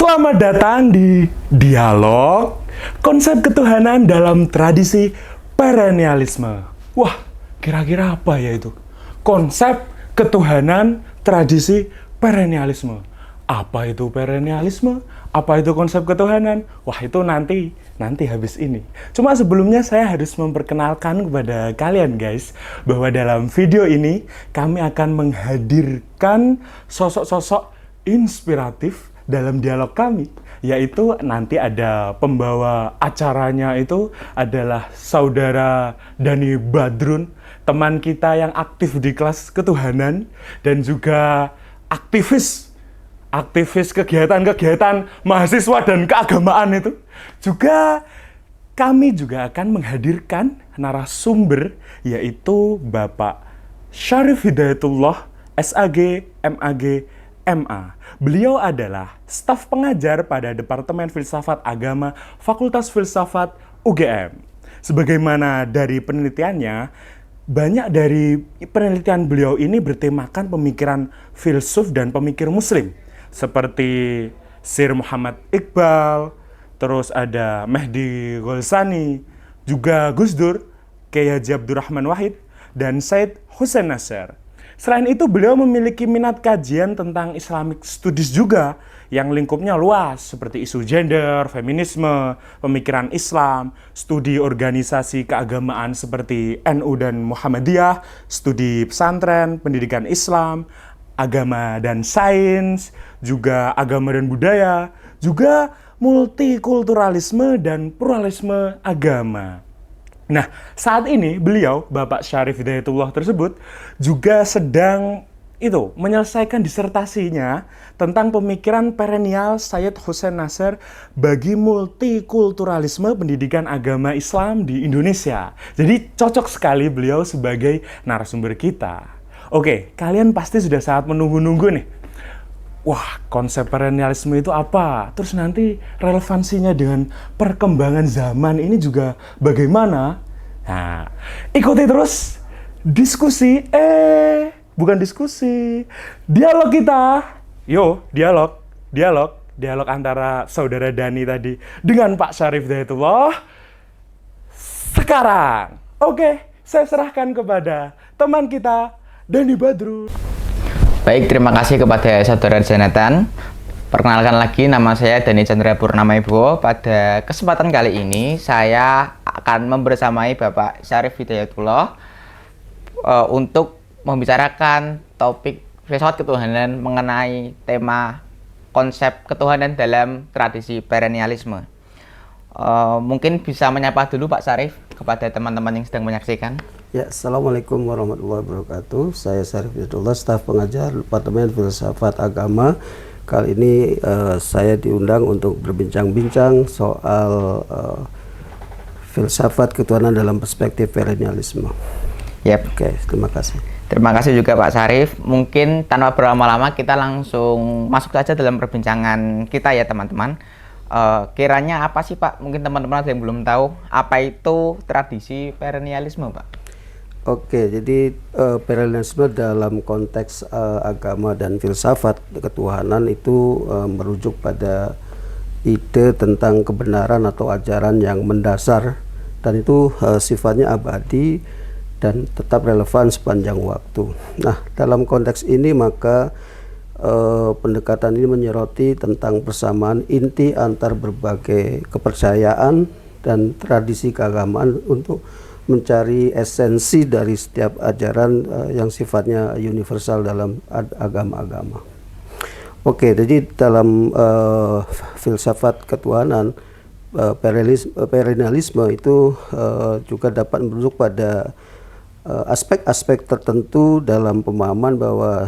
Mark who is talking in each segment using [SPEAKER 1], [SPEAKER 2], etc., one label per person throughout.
[SPEAKER 1] Selamat datang di Dialog Konsep Ketuhanan dalam Tradisi Perennialisme. Wah, kira-kira apa ya itu? Konsep Ketuhanan Tradisi Perennialisme. Apa itu perennialisme? Apa itu konsep ketuhanan? Wah, itu nanti habis ini. Cuma sebelumnya saya harus memperkenalkan kepada kalian guys, bahwa dalam video ini kami akan menghadirkan sosok-sosok inspiratif dalam dialog kami, yaitu nanti ada pembawa acaranya itu adalah saudara Dani Badrun, teman kita yang aktif di kelas ketuhanan dan juga aktivis kegiatan-kegiatan mahasiswa dan keagamaan itu. Juga kami juga akan menghadirkan narasumber, yaitu Bapak Syarif Hidayatullah, SAG, MAG, MA. Beliau adalah staf pengajar pada Departemen Filsafat Agama Fakultas Filsafat UGM. Sebagaimana dari penelitiannya, banyak dari penelitian beliau ini bertemakan pemikiran filsuf dan pemikir muslim, seperti Sir Muhammad Iqbal, terus ada Mehdi Gholsani, juga Gus Dur, Kiai Haji Abdurrahman Wahid, dan Said Hussein Nasr. Selain itu, beliau memiliki minat kajian tentang Islamic Studies juga, yang lingkupnya luas, seperti isu gender, feminisme, pemikiran Islam, studi organisasi keagamaan seperti NU dan Muhammadiyah, studi pesantren, pendidikan Islam, agama dan sains, juga agama dan budaya, juga multikulturalisme dan pluralisme agama. Nah, saat ini beliau, Bapak Syarif Hidayatullah tersebut, juga sedang menyelesaikan disertasinya tentang pemikiran perennial Sayyid Hussein Nasr bagi multikulturalisme pendidikan agama Islam di Indonesia. Jadi cocok sekali beliau sebagai narasumber kita. Oke, kalian pasti sudah sangat menunggu-nunggu nih. Wah, konsep perennialisme itu apa? Terus nanti relevansinya dengan perkembangan zaman ini juga bagaimana? Nah, ikuti terus dialog kita. Dialog antara saudara Dani tadi dengan Pak Syarif Hidayatullah sekarang. Oke, saya serahkan kepada teman kita Dani Badrun.
[SPEAKER 2] Baik, terima kasih kepada saudara Jonathan. Perkenalkan lagi, nama saya Dani Chandra Purnama Ibowo. Pada kesempatan kali ini, saya akan membersamai Bapak Syarif Hidayatullah untuk membicarakan topik filsafat ketuhanan mengenai tema konsep ketuhanan dalam tradisi perennialisme. Mungkin bisa menyapa dulu Pak Syarif kepada teman-teman yang sedang menyaksikan.
[SPEAKER 3] Ya, Assalamualaikum warahmatullahi wabarakatuh. Saya Syarif Hidayatullah, staf pengajar Departemen Filsafat Agama. Kali ini saya diundang untuk berbincang-bincang soal filsafat ketuhanan dalam perspektif perennialisme.
[SPEAKER 2] Yep.
[SPEAKER 3] Oke, terima kasih.
[SPEAKER 2] Terima kasih juga Pak Syarif. Mungkin tanpa berlama-lama kita langsung masuk saja dalam perbincangan kita ya teman-teman. Kiranya apa sih Pak? Mungkin teman-teman yang belum tahu apa itu tradisi perennialisme Pak?
[SPEAKER 3] Oke, jadi perennialisme dalam konteks agama dan filsafat ketuhanan itu merujuk pada ide tentang kebenaran atau ajaran yang mendasar dan itu sifatnya abadi dan tetap relevan sepanjang waktu. Nah, dalam konteks ini maka pendekatan ini menyoroti tentang persamaan inti antar berbagai kepercayaan dan tradisi keagamaan untuk mencari esensi dari setiap ajaran yang sifatnya universal dalam agama-agama. Oke, jadi dalam filsafat ketuhanan, perennialisme itu juga dapat merujuk pada aspek-aspek tertentu dalam pemahaman bahwa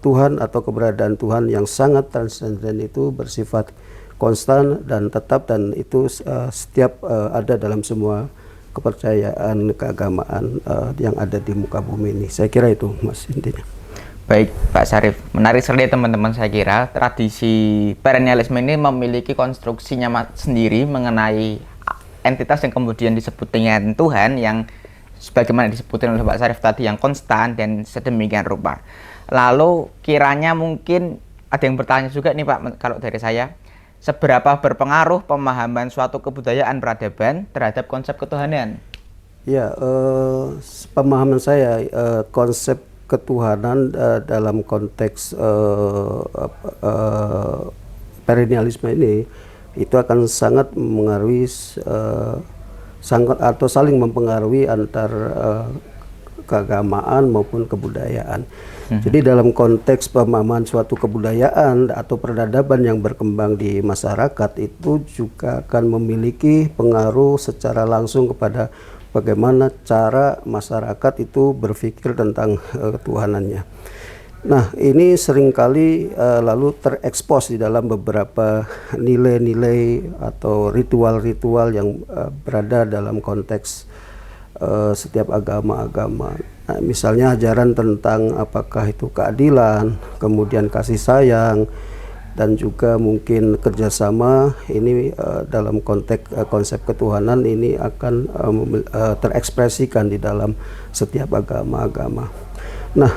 [SPEAKER 3] Tuhan atau keberadaan Tuhan yang sangat transenden itu bersifat konstan dan tetap, dan itu setiap ada dalam semua kepercayaan keagamaan yang ada di muka bumi ini. Saya kira itu Mas intinya.
[SPEAKER 2] Baik Pak Syarif, menarik sekali teman-teman. Saya kira tradisi perennialisme ini memiliki konstruksinya sendiri mengenai entitas yang kemudian disebut dengan Tuhan, yang sebagaimana disebutkan oleh Pak Syarif tadi, yang konstan dan sedemikian rupa. Lalu kiranya mungkin ada yang bertanya juga nih Pak, kalau dari saya, seberapa berpengaruh pemahaman suatu kebudayaan peradaban terhadap konsep ketuhanan?
[SPEAKER 3] Ya, pemahaman saya konsep ketuhanan dalam konteks perennialisme ini itu akan sangat mengaruhi sangat atau saling mempengaruhi antar keagamaan maupun kebudayaan. Jadi dalam konteks pemahaman suatu kebudayaan atau peradaban yang berkembang di masyarakat itu juga akan memiliki pengaruh secara langsung kepada bagaimana cara masyarakat itu berpikir tentang ketuhanannya. Nah, ini seringkali lalu terekspos di dalam beberapa nilai-nilai atau ritual-ritual yang berada dalam konteks setiap agama-agama. Nah, misalnya ajaran tentang apakah itu keadilan, kemudian kasih sayang, dan juga mungkin kerjasama ini dalam konteks konsep ketuhanan ini akan terekspresikan di dalam setiap agama-agama. Nah,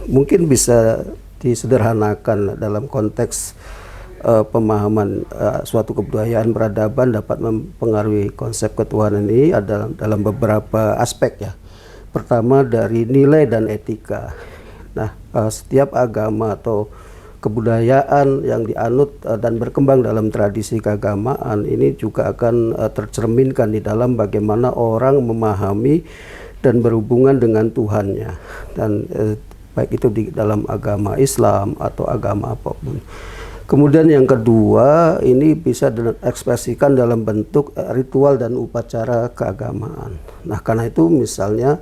[SPEAKER 3] mungkin bisa disederhanakan dalam konteks pemahaman suatu kebudayaan peradaban dapat mempengaruhi konsep ketuhanan ini ada dalam beberapa aspek ya. Pertama dari nilai dan etika. Nah, setiap agama atau kebudayaan yang dianut dan berkembang dalam tradisi keagamaan ini juga akan tercerminkan di dalam bagaimana orang memahami dan berhubungan dengan Tuhannya, dan baik itu di dalam agama Islam atau agama apapun. Kemudian yang kedua, ini bisa diekspresikan dalam bentuk ritual dan upacara keagamaan. Nah, karena itu misalnya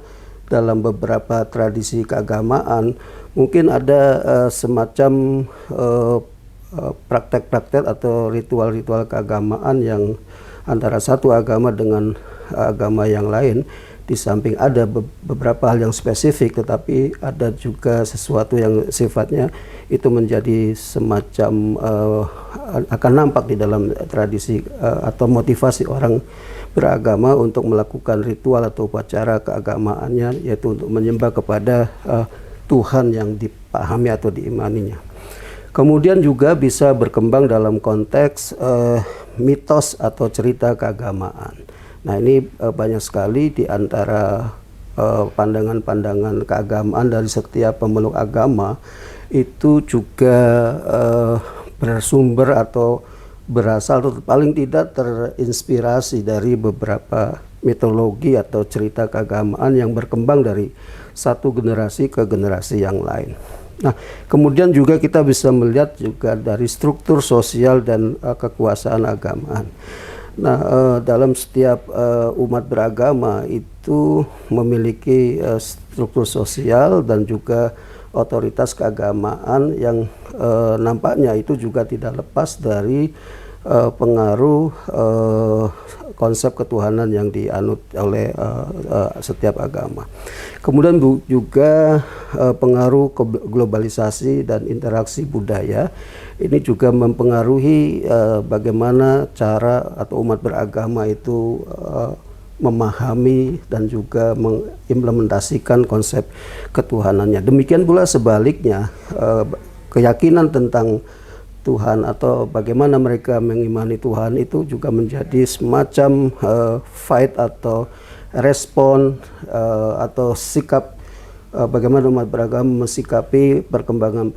[SPEAKER 3] dalam beberapa tradisi keagamaan mungkin ada semacam praktek-praktek atau ritual-ritual keagamaan yang antara satu agama dengan agama yang lain. Di samping ada beberapa hal yang spesifik, tetapi ada juga sesuatu yang sifatnya itu menjadi semacam akan nampak di dalam tradisi atau motivasi orang beragama untuk melakukan ritual atau upacara keagamaannya, yaitu untuk menyembah kepada Tuhan yang dipahami atau diimaninya. Kemudian juga bisa berkembang dalam konteks mitos atau cerita keagamaan. Nah, ini banyak sekali di antara pandangan-pandangan keagamaan dari setiap pemeluk agama itu juga bersumber atau berasal atau paling tidak terinspirasi dari beberapa mitologi atau cerita keagamaan yang berkembang dari satu generasi ke generasi yang lain. Nah, kemudian juga kita bisa melihat juga dari struktur sosial dan kekuasaan agamaan. Nah, dalam setiap umat beragama itu memiliki struktur sosial dan juga otoritas keagamaan yang nampaknya itu juga tidak lepas dari pengaruh konsep ketuhanan yang dianut oleh setiap agama. Kemudian juga pengaruh globalisasi dan interaksi budaya ini juga mempengaruhi bagaimana cara atau umat beragama itu memahami dan juga mengimplementasikan konsep ketuhanannya. Demikian pula sebaliknya, keyakinan tentang Tuhan atau bagaimana mereka mengimani Tuhan itu juga menjadi semacam fight atau respon atau sikap bagaimana umat beragama mensikapi perkembangan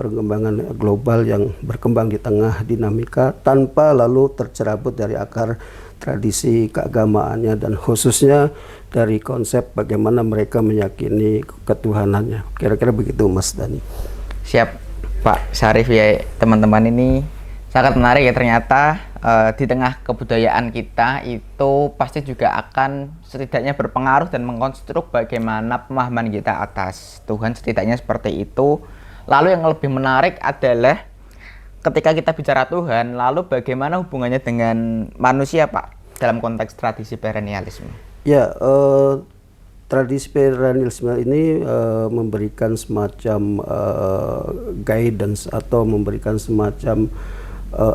[SPEAKER 3] global yang berkembang di tengah dinamika tanpa lalu tercerabut dari akar tradisi keagamaannya dan khususnya dari konsep bagaimana mereka meyakini ketuhanannya. Kira-kira begitu, Mas Dani.
[SPEAKER 2] Siap, Pak Syarif. Ya, teman-teman, ini sangat menarik ya. Ternyata di tengah kebudayaan kita itu pasti juga akan setidaknya berpengaruh dan mengkonstruk bagaimana pemahaman kita atas Tuhan, setidaknya seperti itu. Lalu yang lebih menarik adalah ketika kita bicara Tuhan, lalu bagaimana hubungannya dengan manusia, Pak, dalam konteks tradisi perennialisme? Ya,
[SPEAKER 3] tradisi perennialisme ini memberikan semacam guidance atau memberikan semacam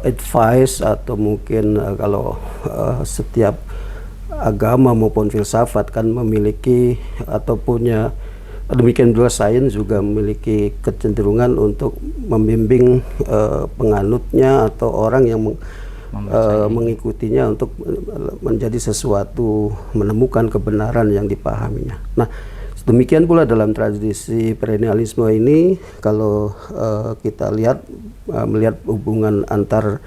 [SPEAKER 3] advice atau mungkin kalau setiap agama maupun filsafat kan memiliki atau punya Demikian juga sains juga memiliki kecenderungan untuk membimbing penganutnya atau orang yang mengikutinya untuk menjadi sesuatu, menemukan kebenaran yang dipahaminya. Nah, demikian pula dalam tradisi perennialisme ini, kalau kita lihat melihat hubungan antar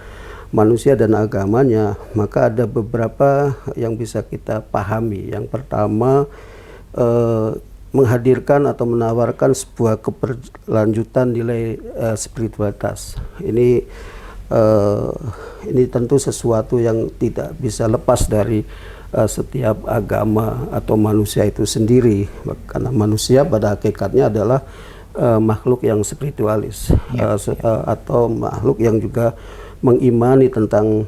[SPEAKER 3] manusia dan agamanya, maka ada beberapa yang bisa kita pahami. Yang pertama, menghadirkan atau menawarkan sebuah keberlanjutan nilai spiritualitas. Ini tentu sesuatu yang tidak bisa lepas dari setiap agama atau manusia itu sendiri, karena manusia pada hakikatnya adalah makhluk yang spiritualis, atau makhluk yang juga mengimani tentang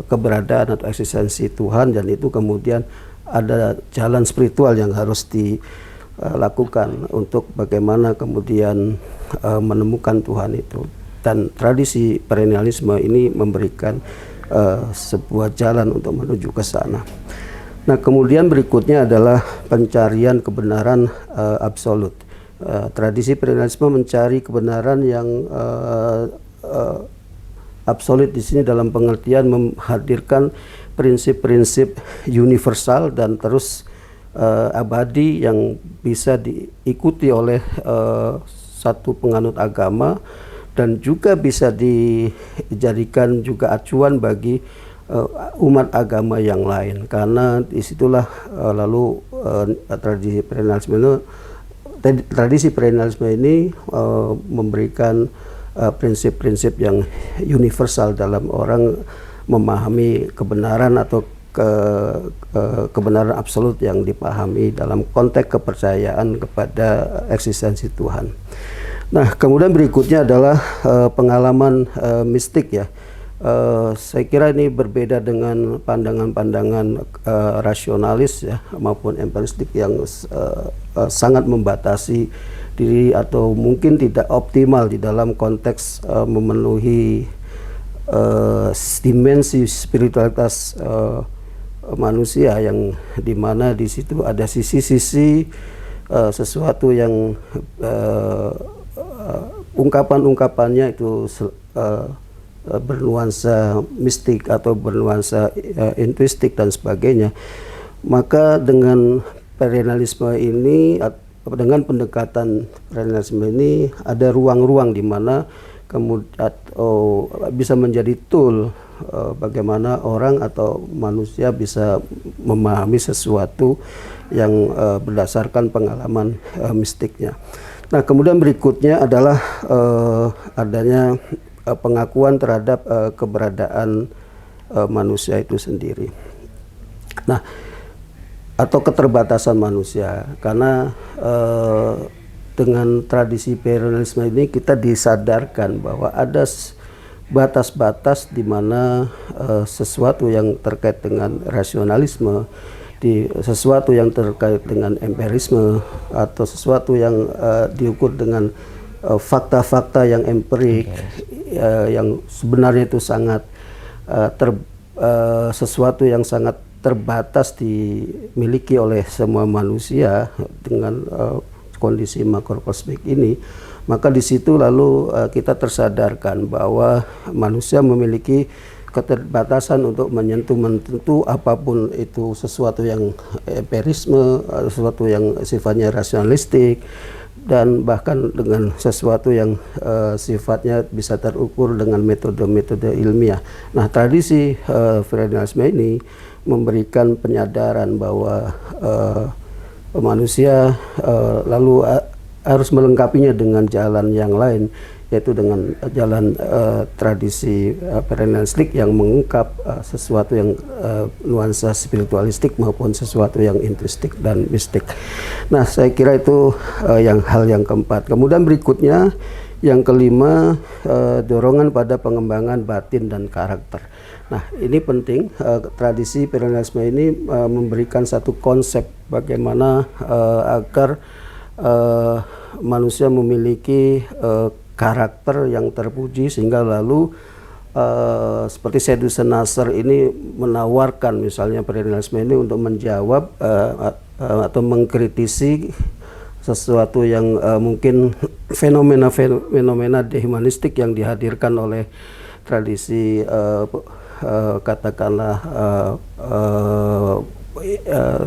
[SPEAKER 3] keberadaan atau eksistensi Tuhan, dan itu kemudian ada jalan spiritual yang harus dilakukan untuk bagaimana kemudian menemukan Tuhan itu. Dan tradisi perennialisme ini memberikan sebuah jalan untuk menuju ke sana. Nah, kemudian berikutnya adalah pencarian kebenaran absolut. Tradisi perennialisme mencari kebenaran yang absolut di sini dalam pengertian menghadirkan prinsip-prinsip universal dan terus abadi yang bisa diikuti oleh satu penganut agama, dan juga bisa dijadikan juga acuan bagi umat agama yang lain, karena disitulah lalu tradisi perennialisme ini memberikan prinsip-prinsip yang universal dalam orang memahami kebenaran atau kebenaran absolut yang dipahami dalam konteks kepercayaan kepada eksistensi Tuhan. Nah, kemudian berikutnya adalah pengalaman mistik ya. Saya kira ini berbeda dengan pandangan-pandangan rasionalis ya maupun empiristik yang sangat membatasi diri atau mungkin tidak optimal di dalam konteks memenuhi dimensi spiritualitas manusia, yang dimana di situ ada sisi-sisi sesuatu yang ungkapan-ungkapannya itu bernuansa mistik atau bernuansa intuistik dan sebagainya. Maka dengan perennialisme ini, dengan pendekatan perennialisme ini, ada ruang-ruang di mana kemudian bisa menjadi tool bagaimana orang atau manusia bisa memahami sesuatu yang berdasarkan pengalaman mistiknya. Nah, kemudian berikutnya adalah adanya pengakuan terhadap keberadaan manusia itu sendiri. Nah, atau keterbatasan manusia, karena dengan tradisi perennialisme ini kita disadarkan bahwa ada batas-batas di mana sesuatu yang terkait dengan rasionalisme, sesuatu yang terkait dengan empirisme, atau sesuatu yang diukur dengan fakta-fakta yang empirik, yang sebenarnya itu sangat sesuatu yang sangat terbatas dimiliki oleh semua manusia dengan kondisi makrokosmik ini. Maka di situ lalu kita tersadarkan bahwa manusia memiliki keterbatasan untuk menyentuh apapun itu, sesuatu yang empirisme, sesuatu yang sifatnya rasionalistik, dan bahkan dengan sesuatu yang sifatnya bisa terukur dengan metode-metode ilmiah. Nah, tradisi perennialisme ini memberikan penyadaran bahwa manusia lalu harus melengkapinya dengan jalan yang lain, yaitu dengan jalan tradisi perennialistik yang mengungkap sesuatu yang nuansa spiritualistik maupun sesuatu yang intuistik dan mistik. Nah, saya kira itu hal yang keempat. Kemudian berikutnya yang kelima, dorongan pada pengembangan batin dan karakter. Nah, ini penting. Tradisi perennialisme ini memberikan satu konsep bagaimana agar manusia memiliki karakter yang terpuji, sehingga lalu seperti Sayyidus Nasr ini menawarkan misalnya perennialisme ini untuk menjawab atau mengkritisi sesuatu yang mungkin fenomena dehumanistik yang dihadirkan oleh tradisi katakanlah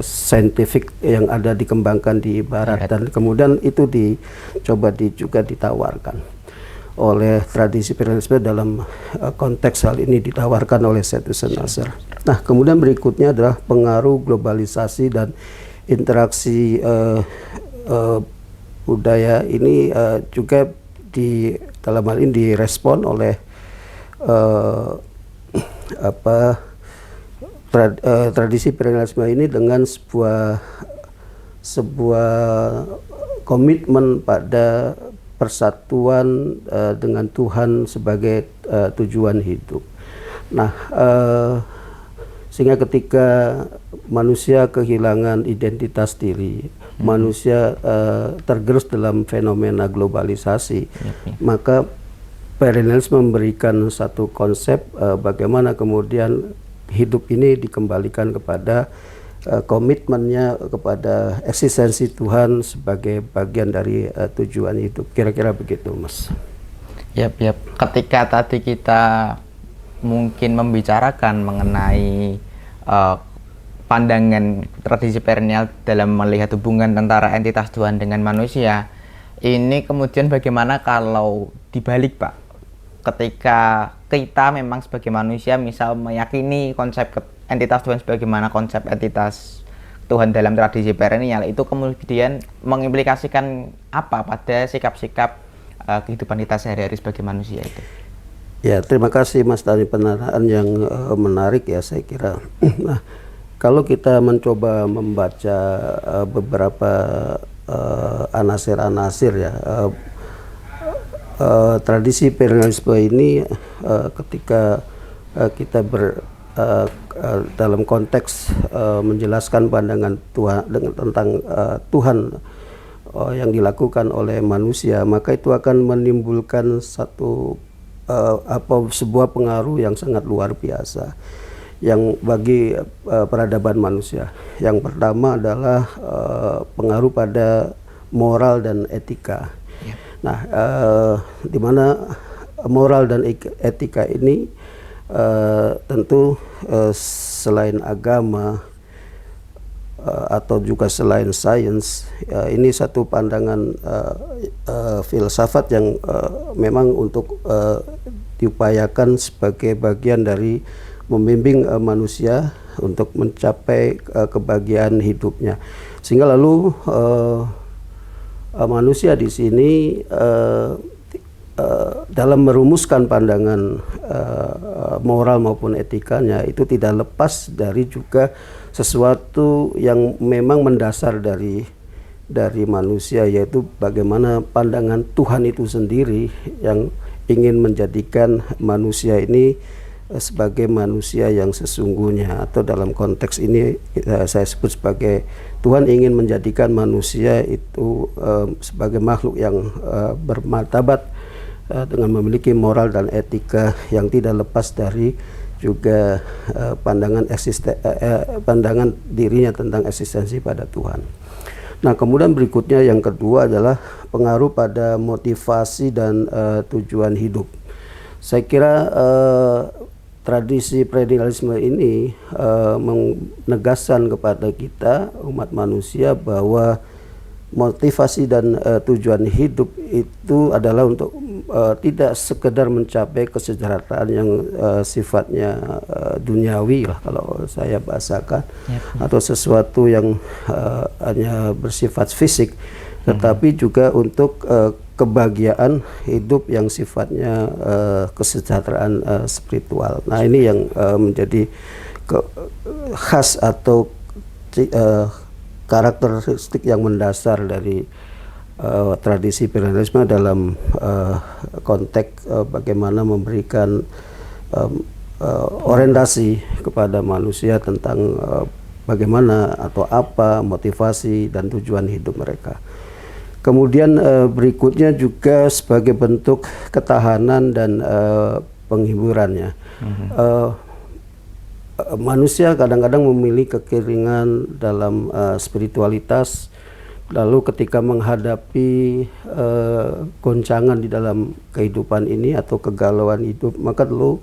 [SPEAKER 3] saintifik yang ada dikembangkan di barat, dan kemudian itu dicoba juga ditawarkan oleh tradisi imperialisme dalam konteks hal ini ditawarkan oleh Said Hussein Nasr. Nah, kemudian berikutnya adalah pengaruh globalisasi dan interaksi budaya ini juga dalam hal ini direspon oleh tradisi imperialisme ini dengan sebuah komitmen pada persatuan dengan Tuhan sebagai tujuan hidup. Nah, sehingga ketika manusia kehilangan identitas diri, manusia tergerus dalam fenomena globalisasi, maka imperialisme memberikan satu konsep bagaimana kemudian hidup ini dikembalikan kepada komitmennya kepada eksistensi Tuhan sebagai bagian dari tujuan hidup. Kira-kira begitu, Mas.
[SPEAKER 2] Yap. Ketika tadi kita mungkin membicarakan mengenai pandangan tradisi perennial dalam melihat hubungan antara entitas Tuhan dengan manusia, ini kemudian bagaimana kalau dibalik, Pak? Ketika kita memang sebagai manusia misal meyakini konsep entitas Tuhan sebagaimana konsep entitas Tuhan dalam tradisi perennial, itu kemudian mengimplikasikan apa pada sikap-sikap kehidupan kita sehari-hari sebagai manusia itu?
[SPEAKER 3] Ya, terima kasih Mas dari penerapan yang menarik ya, saya kira. Nah, kalau kita mencoba membaca beberapa anasir-anasir ya, tradisi imperialisme ini ketika kita dalam konteks menjelaskan pandangan Tuhan tentang Tuhan yang dilakukan oleh manusia, maka itu akan menimbulkan sebuah pengaruh yang sangat luar biasa yang bagi peradaban manusia. Yang pertama adalah pengaruh pada moral dan etika. Nah, di mana moral dan etika ini tentu selain agama atau juga selain sains, ini satu pandangan filsafat yang memang untuk diupayakan sebagai bagian dari membimbing manusia untuk mencapai kebahagiaan hidupnya. Sehingga lalu manusia di sini dalam merumuskan pandangan moral maupun etikanya itu tidak lepas dari juga sesuatu yang memang mendasar dari manusia, yaitu bagaimana pandangan Tuhan itu sendiri yang ingin menjadikan manusia ini sebagai manusia yang sesungguhnya, atau dalam konteks ini saya sebut sebagai Tuhan ingin menjadikan manusia itu sebagai makhluk yang bermartabat dengan memiliki moral dan etika yang tidak lepas dari juga pandangan dirinya tentang eksistensi pada Tuhan. Nah, kemudian berikutnya yang kedua adalah pengaruh pada motivasi dan tujuan hidup. Saya kira tradisi perennialisme ini menegaskan kepada kita umat manusia bahwa motivasi dan tujuan hidup itu adalah untuk tidak sekedar mencapai kesejahteraan yang sifatnya duniawi lah kalau saya bahasakan, atau sesuatu yang hanya bersifat fisik, tetapi juga untuk kebahagiaan hidup yang sifatnya kesejahteraan spiritual. Nah, ini yang menjadi khas atau karakteristik yang mendasar dari tradisi imperialisme dalam konteks bagaimana memberikan orientasi kepada manusia tentang bagaimana atau apa motivasi dan tujuan hidup mereka. Kemudian berikutnya juga sebagai bentuk ketahanan dan penghiburannya. manusia kadang-kadang memiliki kekeringan dalam spiritualitas. Lalu ketika menghadapi goncangan di dalam kehidupan ini atau kegalauan hidup, maka lalu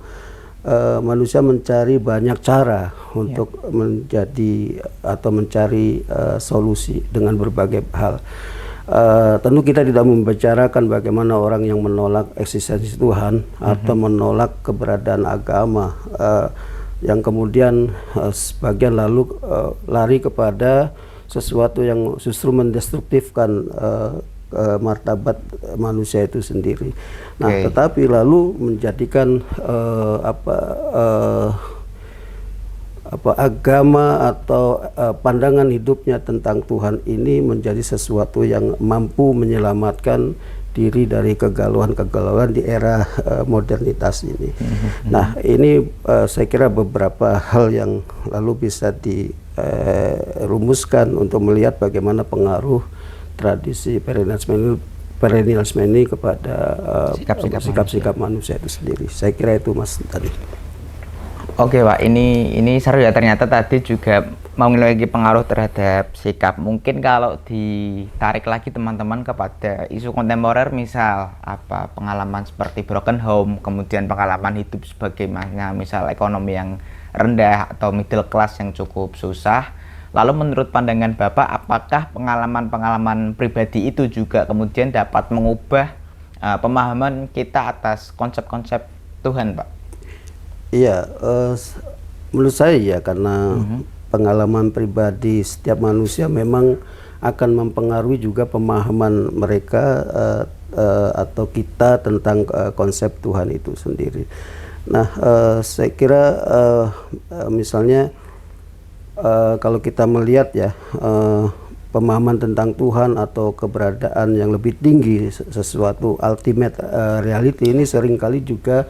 [SPEAKER 3] manusia mencari banyak cara untuk menjadi atau mencari solusi dengan berbagai hal. Tentu kita tidak membicarakan bagaimana orang yang menolak eksistensi Tuhan atau menolak keberadaan agama, yang kemudian sebagian lalu lari kepada sesuatu yang justru mendestruktifkan martabat manusia itu sendiri. Nah, tetapi lalu menjadikan agama atau pandangan hidupnya tentang Tuhan ini menjadi sesuatu yang mampu menyelamatkan diri dari kegalauan-kegalauan di era modernitas ini. Nah, ini saya kira beberapa hal yang lalu bisa dirumuskan untuk melihat bagaimana pengaruh tradisi perennialisme ini kepada sikap-sikap manusia itu sendiri. Saya kira itu, Mas tadi.
[SPEAKER 2] Oke Pak, ini seru ya, ternyata tadi juga memiliki pengaruh terhadap sikap. Mungkin kalau ditarik lagi teman-teman kepada isu kontemporer, misal pengalaman seperti broken home, kemudian pengalaman hidup sebagaimana misal ekonomi yang rendah atau middle class yang cukup susah. Lalu menurut pandangan Bapak, apakah pengalaman-pengalaman pribadi itu juga kemudian dapat mengubah pemahaman kita atas konsep-konsep Tuhan, Pak?
[SPEAKER 3] Iya, menurut saya ya, karena pengalaman pribadi setiap manusia memang akan mempengaruhi juga pemahaman mereka atau kita tentang konsep Tuhan itu sendiri. Nah, saya kira misalnya kalau kita melihat ya, pemahaman tentang Tuhan atau keberadaan yang lebih tinggi, sesuatu ultimate reality ini seringkali juga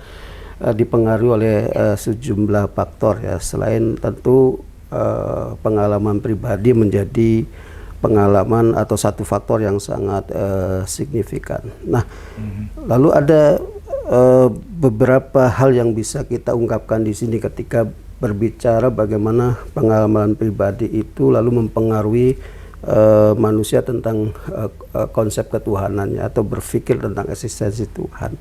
[SPEAKER 3] dipengaruhi oleh sejumlah faktor ya, selain tentu pengalaman pribadi menjadi pengalaman atau satu faktor yang sangat signifikan. Nah, lalu ada beberapa hal yang bisa kita ungkapkan di sini ketika berbicara bagaimana pengalaman pribadi itu lalu mempengaruhi manusia tentang konsep ketuhanannya atau berpikir tentang eksistensi Tuhan.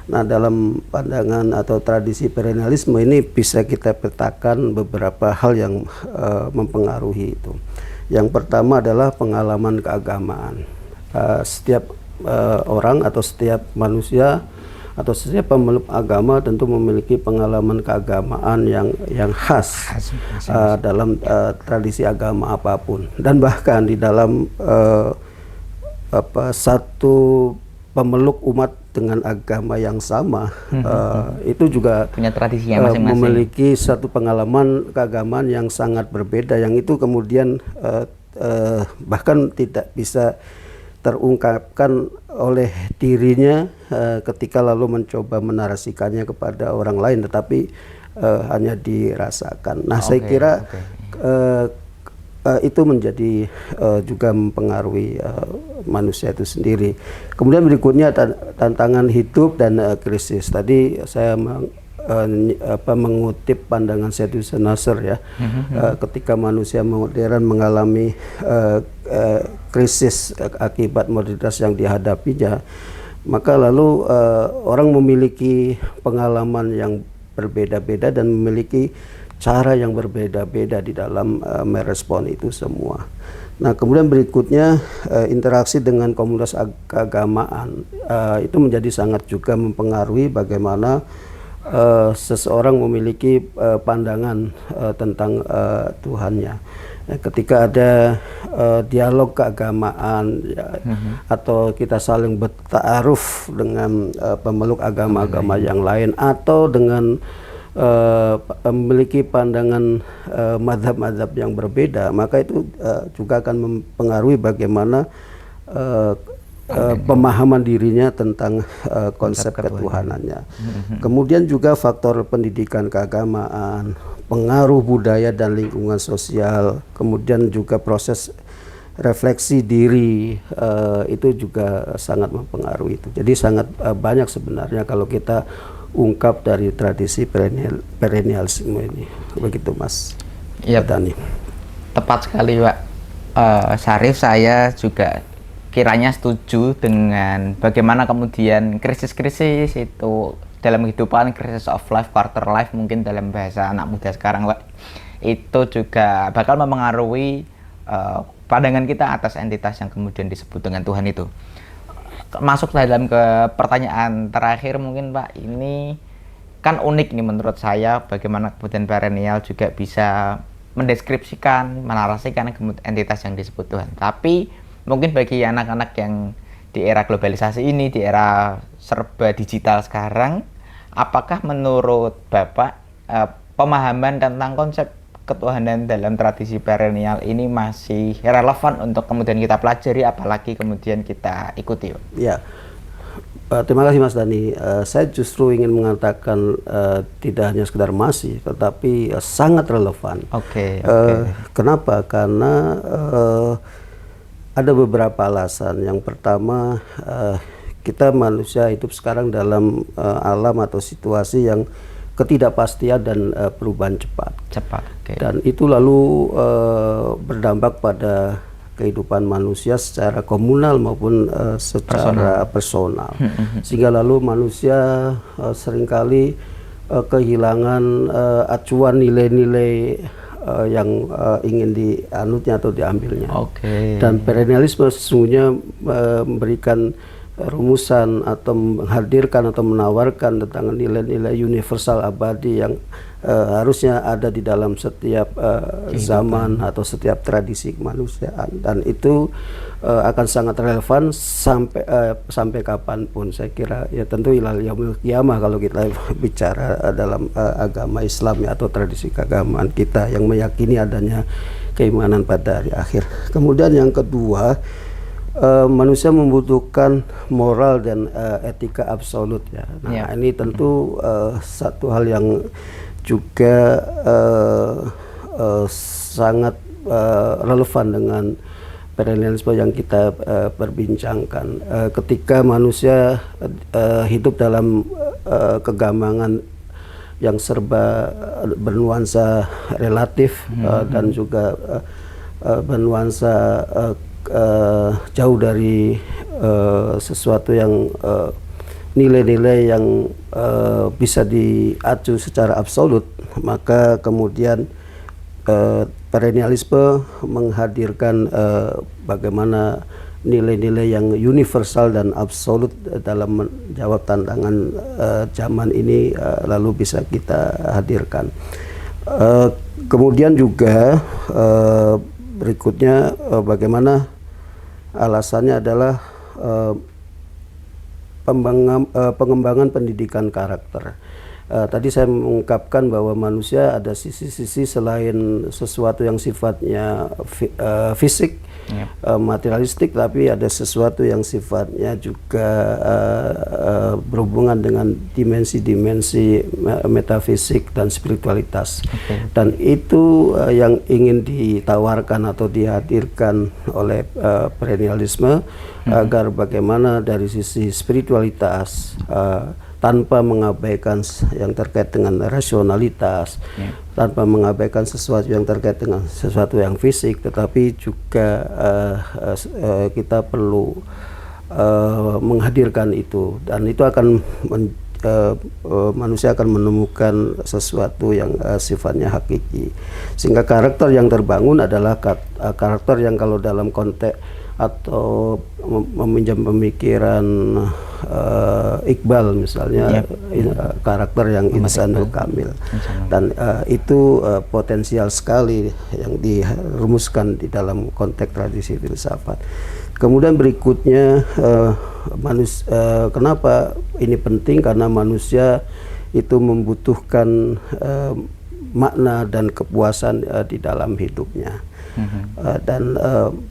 [SPEAKER 3] Nah, dalam pandangan atau tradisi perennialisme ini bisa kita petakan beberapa hal yang mempengaruhi itu. Yang pertama adalah pengalaman keagamaan. Setiap orang atau setiap manusia atau setiap pemeluk agama tentu memiliki pengalaman keagamaan yang khas dalam tradisi agama apapun, dan bahkan di dalam satu pemeluk umat dengan agama yang sama itu juga
[SPEAKER 2] punya tradisinya masing-masing,
[SPEAKER 3] memiliki satu pengalaman keagamaan yang sangat berbeda, yang itu kemudian bahkan tidak bisa terungkapkan oleh dirinya ketika lalu mencoba menarasikannya kepada orang lain, tetapi hanya dirasakan. Nah, saya kira itu menjadi juga mempengaruhi manusia itu sendiri. Kemudian berikutnya tantangan hidup dan krisis. Tadi saya mengutip pandangan Syed Nasr ya, ketika manusia modern mengalami krisis akibat modernitas yang dihadapinya, maka lalu orang memiliki pengalaman yang berbeda-beda dan memiliki cara yang berbeda-beda di dalam merespon itu semua. Nah, kemudian berikutnya interaksi dengan komunitas keagamaan itu menjadi sangat juga mempengaruhi bagaimana seseorang memiliki pandangan tentang Tuhannya. Ketika ada dialog keagamaan ya, atau kita saling bertaaruf dengan pemeluk agama-agama yang lain, atau dengan memiliki pandangan mazhab-mazhab yang berbeda, maka itu juga akan mempengaruhi bagaimana pemahaman dirinya tentang konsep ketuhanannya. Kemudian juga faktor pendidikan keagamaan, pengaruh budaya dan lingkungan sosial, kemudian juga proses refleksi diri itu juga sangat mempengaruhi itu. Jadi sangat banyak sebenarnya kalau kita ungkap dari tradisi perennialisme ini. Begitu Mas
[SPEAKER 2] Iya,
[SPEAKER 3] Dani.
[SPEAKER 2] tepat sekali Pak Syarif. Saya juga kiranya setuju dengan bagaimana kemudian krisis-krisis itu dalam kehidupan, krisis of life, quarter life mungkin dalam bahasa anak muda sekarang Pak, itu juga bakal mempengaruhi pandangan kita atas entitas yang kemudian disebut dengan Tuhan itu. Masuk dalam ke pertanyaan terakhir mungkin Pak, ini kan unik nih menurut saya bagaimana kemudian perennial juga bisa mendeskripsikan, menarasikan entitas yang disebut Tuhan. Tapi mungkin bagi anak-anak yang di era globalisasi ini, di era serba digital sekarang, apakah menurut Bapak pemahaman tentang konsep ketuhanan dalam tradisi perennial ini masih relevan untuk kemudian kita pelajari, apalagi kemudian kita ikuti?
[SPEAKER 3] Ya, terima kasih Mas Dani. Saya justru ingin mengatakan tidak hanya sekedar masih, tetapi sangat relevan.
[SPEAKER 2] Oke.
[SPEAKER 3] Kenapa? Karena ada beberapa alasan. Yang pertama, kita manusia hidup sekarang dalam alam atau situasi yang ketidakpastian dan perubahan cepat.
[SPEAKER 2] Okay.
[SPEAKER 3] Dan itu lalu berdampak pada kehidupan manusia secara komunal maupun secara personal. Sehingga lalu manusia seringkali kehilangan acuan nilai-nilai yang ingin dianutnya atau diambilnya. Dan perennialisme sesungguhnya memberikan rumusan atau menghadirkan atau menawarkan tentang nilai-nilai universal abadi yang harusnya ada di dalam setiap zaman atau setiap tradisi kemanusiaan, dan itu akan sangat relevan sampai kapanpun. Saya kira ya tentu ilal yaumil qiyamah kalau kita bicara dalam agama Islam ya, atau tradisi keagamaan kita yang meyakini adanya keimanan pada hari akhir. Kemudian yang kedua, manusia membutuhkan moral dan etika absolut ya. Nah, ini tentu satu hal yang juga sangat relevan dengan perennialisme yang kita perbincangkan. Ketika manusia hidup dalam kegambangan yang serba bernuansa relatif dan juga bernuansa jauh dari sesuatu yang nilai-nilai yang bisa diacu secara absolut, maka kemudian perennialisme menghadirkan bagaimana nilai-nilai yang universal dan absolut dalam menjawab tantangan zaman ini lalu bisa kita hadirkan. Kemudian juga berikutnya bagaimana alasannya adalah pengembangan pendidikan karakter. Tadi saya mengungkapkan bahwa manusia ada sisi-sisi selain sesuatu yang sifatnya fisik, materialistik, tapi ada sesuatu yang sifatnya juga berhubungan dengan dimensi-dimensi metafisik dan spiritualitas. Dan itu yang ingin ditawarkan atau dihadirkan oleh perennialisme, agar bagaimana dari sisi spiritualitas tanpa mengabaikan yang terkait dengan rasionalitas, tanpa mengabaikan sesuatu yang terkait dengan sesuatu yang fisik, tetapi juga kita perlu menghadirkan itu, dan itu akan manusia akan menemukan sesuatu yang sifatnya hakiki, sehingga karakter yang terbangun adalah karakter yang kalau dalam konteks atau meminjam pemikiran Iqbal misalnya, karakter yang insanul kamil, dan itu potensial sekali yang dirumuskan di dalam konteks tradisi filsafat. Kemudian berikutnya kenapa ini penting, karena manusia itu membutuhkan makna dan kepuasan di dalam hidupnya. Dan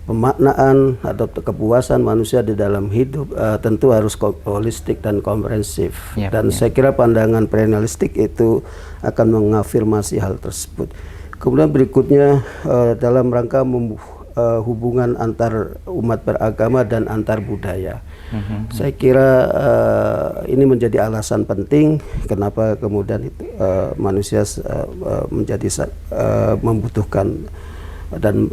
[SPEAKER 3] pemaknaan atau kepuasan manusia di dalam hidup tentu harus holistik dan komprehensif. Saya kira pandangan perennialistik itu akan mengafirmasi hal tersebut. Kemudian berikutnya dalam rangka hubungan antar umat beragama dan antar budaya. Saya kira ini menjadi alasan penting kenapa kemudian itu, manusia membutuhkan dan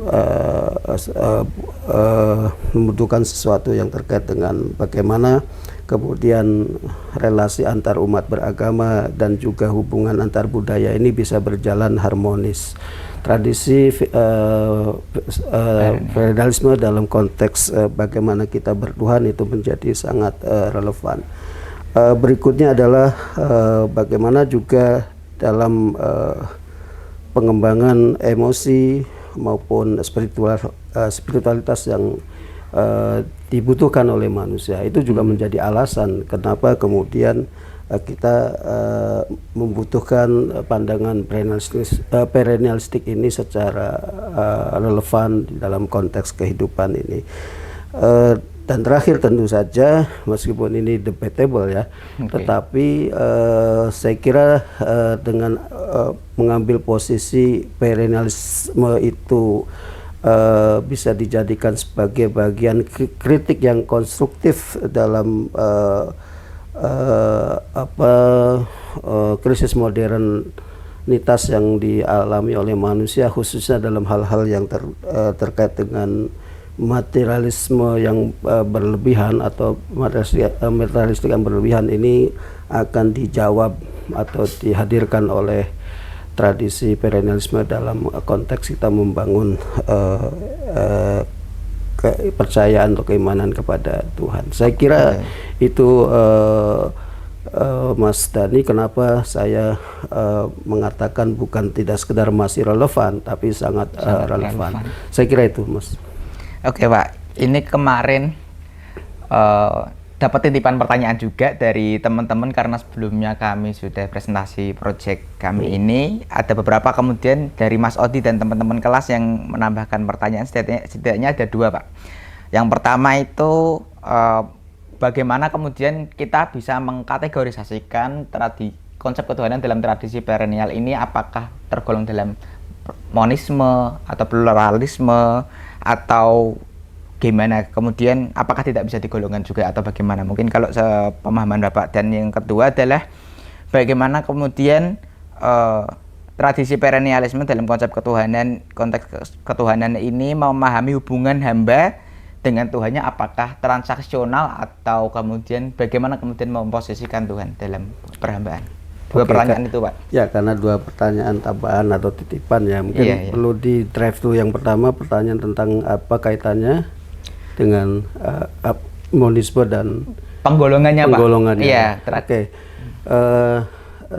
[SPEAKER 3] membutuhkan sesuatu yang terkait dengan bagaimana kemudian relasi antar umat beragama dan juga hubungan antar budaya ini bisa berjalan harmonis. Tradisi feudalisme dalam konteks bagaimana kita bertuhan itu menjadi sangat relevan. Berikutnya adalah bagaimana juga dalam pengembangan emosi maupun spiritualitas yang dibutuhkan oleh manusia itu juga menjadi alasan kenapa kemudian kita membutuhkan pandangan perennialistik ini secara relevan dalam konteks kehidupan ini. Dan terakhir tentu saja meskipun ini debatable ya, tetapi saya kira dengan mengambil posisi perennialisme itu bisa dijadikan sebagai bagian kritik yang konstruktif dalam krisis modernitas yang dialami oleh manusia, khususnya dalam hal-hal yang terkait dengan materialisme yang berlebihan atau materialistik yang berlebihan ini akan dijawab atau dihadirkan oleh tradisi perennialisme dalam konteks kita membangun kepercayaan atau keimanan kepada Tuhan. Saya kira itu Mas Dani, kenapa saya mengatakan bukan tidak sekedar masih relevan tapi sangat relevan. Saya kira itu, Mas.
[SPEAKER 2] Oke Pak, ini kemarin dapat titipan pertanyaan juga dari teman-teman karena sebelumnya kami sudah presentasi proyek kami ini. Ada beberapa kemudian dari Mas Odi dan teman-teman kelas yang menambahkan pertanyaan, setidaknya ada 2 Pak. Yang pertama itu bagaimana kemudian kita bisa mengkategorisasikan konsep ketuhanan dalam tradisi perennial ini, apakah tergolong dalam monisme atau pluralisme atau gimana, kemudian apakah tidak bisa digolongkan juga atau bagaimana, mungkin kalau sepemahaman Bapak. Dan yang kedua adalah bagaimana kemudian tradisi perennialisme dalam konteks ketuhanan ini memahami hubungan hamba dengan Tuhannya, apakah transaksional atau kemudian bagaimana kemudian memposisikan Tuhan dalam perhambaan. 2 pertanyaan itu Pak. Ya,
[SPEAKER 3] karena 2 pertanyaan tambahan atau titipan ya, mungkin perlu di drive dulu. Yang pertama pertanyaan tentang apa kaitannya dengan monisme dan
[SPEAKER 2] penggolongannya Pak.
[SPEAKER 3] Iya. Oke.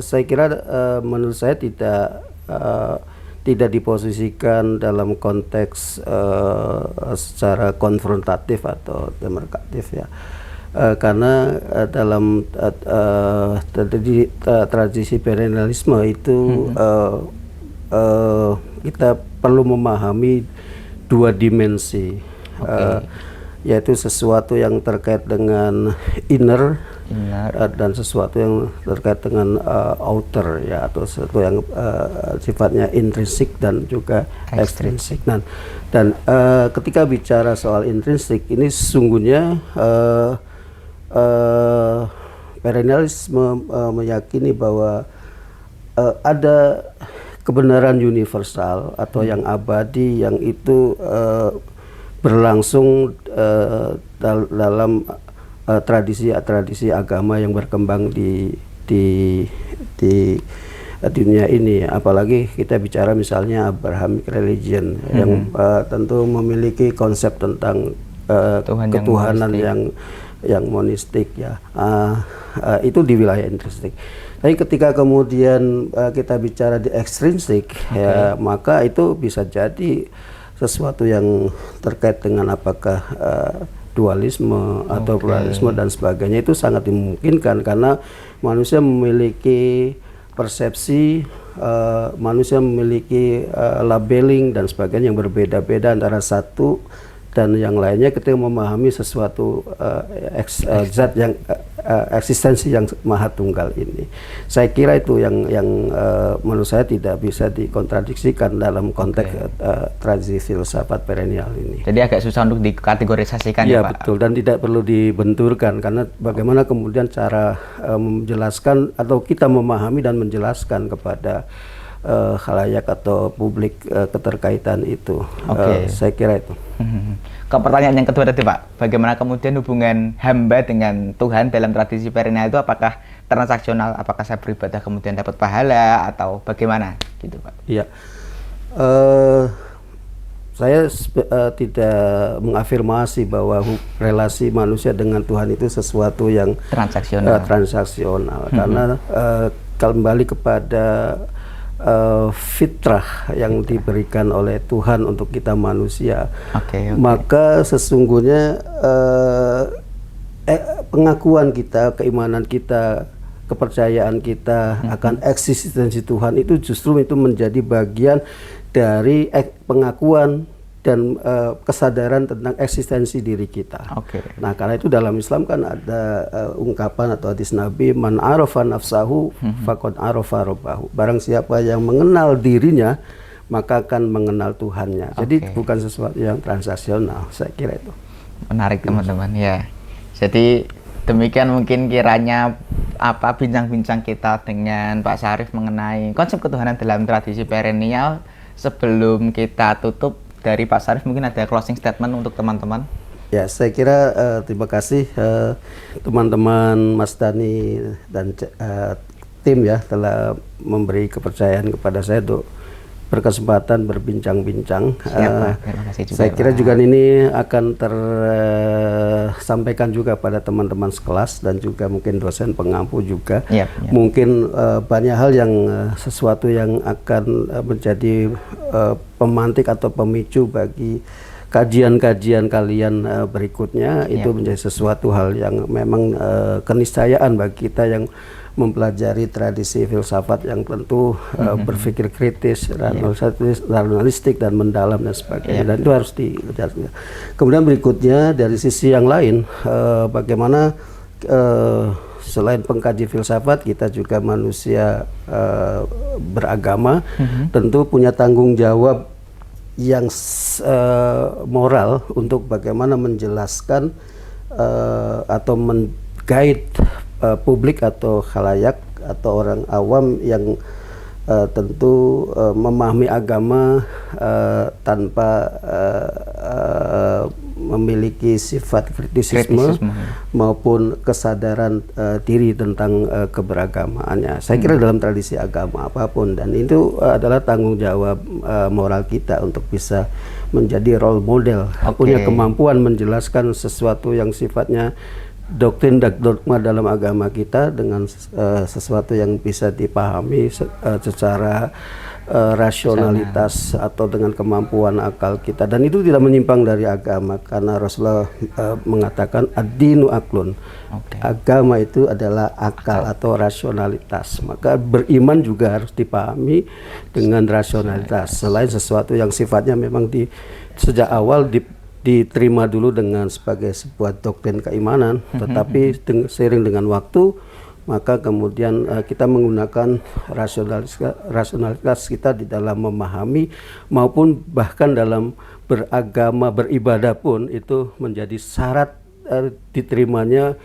[SPEAKER 3] Saya kira menurut saya tidak diposisikan dalam konteks secara konfrontatif atau demarkatif ya. Karena dalam tradisi perennialisme itu kita perlu memahami 2 dimensi, yaitu sesuatu yang terkait dengan inner. Dan sesuatu yang terkait dengan outer ya, atau sesuatu yang sifatnya intrinsik dan juga ekstrinsik. Dan ketika bicara soal intrinsik ini sesungguhnya perennialisme meyakini bahwa ada kebenaran universal atau yang abadi yang itu berlangsung dalam tradisi agama yang berkembang di dunia ini. Apalagi kita bicara misalnya Abrahamic religion yang tentu memiliki konsep tentang ketuhanan yang monistik ya. Itu di wilayah intrinsik. Tapi ketika kemudian kita bicara di ekstrinsik ya, maka itu bisa jadi sesuatu yang terkait dengan apakah dualisme atau pluralisme dan sebagainya, itu sangat dimungkinkan karena manusia memiliki persepsi, manusia memiliki labeling dan sebagainya yang berbeda-beda antara satu dan yang lainnya ketika memahami sesuatu zat yang eksistensi yang maha tunggal ini. Saya kira itu yang menurut saya tidak bisa dikontradiksikan dalam konteks tradisi filsafat perennial ini.
[SPEAKER 2] Jadi agak susah untuk dikategorisasikan ya, Pak?
[SPEAKER 3] Betul, dan tidak perlu dibenturkan karena bagaimana kemudian cara menjelaskan atau kita memahami dan menjelaskan kepada khalayak atau publik keterkaitan itu. Saya kira itu.
[SPEAKER 2] Ke pertanyaan yang kedua tadi, Pak, bagaimana kemudian hubungan hamba dengan Tuhan dalam tradisi perennial itu, apakah transaksional, apakah saya beribadah kemudian dapat pahala atau bagaimana gitu, Pak?
[SPEAKER 3] Iya, saya tidak mengafirmasi bahwa relasi manusia dengan Tuhan itu sesuatu yang transaksional, karena kembali kepada fitrah yang diberikan oleh Tuhan untuk kita manusia. Maka sesungguhnya pengakuan kita, keimanan kita, kepercayaan kita akan eksistensi Tuhan itu justru itu menjadi bagian dari pengakuan dan kesadaran tentang eksistensi diri kita. Nah, karena itu dalam Islam kan ada ungkapan atau hadis Nabi, man arafa nafsahu faqad arafa rabbahu. Barang siapa yang mengenal dirinya, maka akan mengenal Tuhannya. Jadi bukan sesuatu yang transaksional, saya kira itu.
[SPEAKER 2] Menarik teman-teman ya. Jadi demikian mungkin kiranya bincang-bincang kita dengan Pak Syarif mengenai konsep ketuhanan dalam tradisi perennial. Sebelum kita tutup, dari Pak Syarif mungkin ada closing statement untuk teman-teman.
[SPEAKER 3] Ya, saya kira terima kasih teman-teman Mas Dani dan tim ya telah memberi kepercayaan kepada saya untuk berkesempatan berbincang-bincang.
[SPEAKER 2] Terima kasih juga,
[SPEAKER 3] saya kira juga ini akan tersampaikan juga pada teman-teman sekelas dan juga mungkin dosen pengampu juga. Mungkin banyak hal yang sesuatu yang akan menjadi pemantik atau pemicu bagi kajian-kajian kalian berikutnya. Itu menjadi sesuatu hal yang memang keniscayaan bagi kita yang mempelajari tradisi filsafat yang tentu berpikir kritis, rasionalistik dan mendalam dan sebagainya. Dan itu harus dijelaskan. Kemudian berikutnya dari sisi yang lain, bagaimana selain pengkaji filsafat, kita juga manusia beragama, tentu punya tanggung jawab yang moral untuk bagaimana menjelaskan atau menggait publik atau khalayak atau orang awam yang tentu memahami agama tanpa memiliki sifat kritisisme maupun kesadaran diri tentang keberagamaannya. Saya kira dalam tradisi agama apapun, dan itu adalah tanggung jawab moral kita untuk bisa menjadi role model, punya kemampuan menjelaskan sesuatu yang sifatnya doktrin dan dogma dalam agama kita dengan sesuatu yang bisa dipahami secara rasionalitas atau dengan kemampuan akal kita, dan itu tidak menyimpang dari agama karena Rasulullah mengatakan ad-dinu aklun. Agama itu adalah akal atau rasionalitas, maka beriman juga harus dipahami dengan rasionalitas selain sesuatu yang sifatnya memang sejak awal diterima dulu dengan sebagai sebuah doktrin keimanan, tetapi seiring dengan waktu maka kemudian kita menggunakan rasionalitas kita di dalam memahami maupun bahkan dalam beragama, beribadah pun itu menjadi syarat diterimanya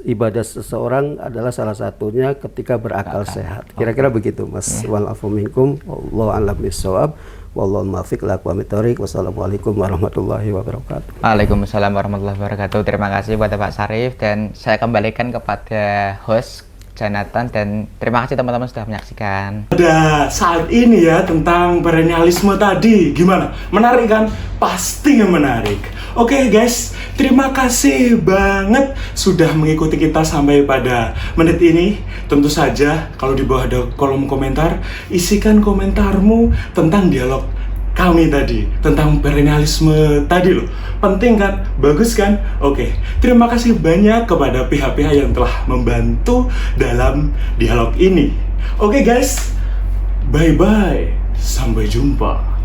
[SPEAKER 3] ibadah seseorang adalah salah satunya ketika berakal sehat. Kira-kira begitu, Mas. Wa'alaikum minkum, wallahu a'lam bishawab. Wallahu muwaffiq ila aqwamit thoriq. Wassalamualaikum warahmatullahi wabarakatuh.
[SPEAKER 2] Waalaikumsalam warahmatullahi wabarakatuh. Terima kasih kepada Pak Syarif, dan saya kembalikan kepada host Jonathan, dan terima kasih teman-teman sudah menyaksikan.
[SPEAKER 1] Pada saat ini ya tentang perennialisme tadi, gimana? Menarik kan? Pasti menarik. Oke guys, terima kasih banget sudah mengikuti kita sampai pada menit ini. Tentu saja kalau di bawah ada kolom komentar, isikan komentarmu tentang dialog kami tadi, tentang perennialisme tadi loh. Penting kan? Bagus kan? Oke, terima kasih banyak kepada pihak-pihak yang telah membantu dalam dialog ini. Oke guys, bye-bye. Sampai jumpa.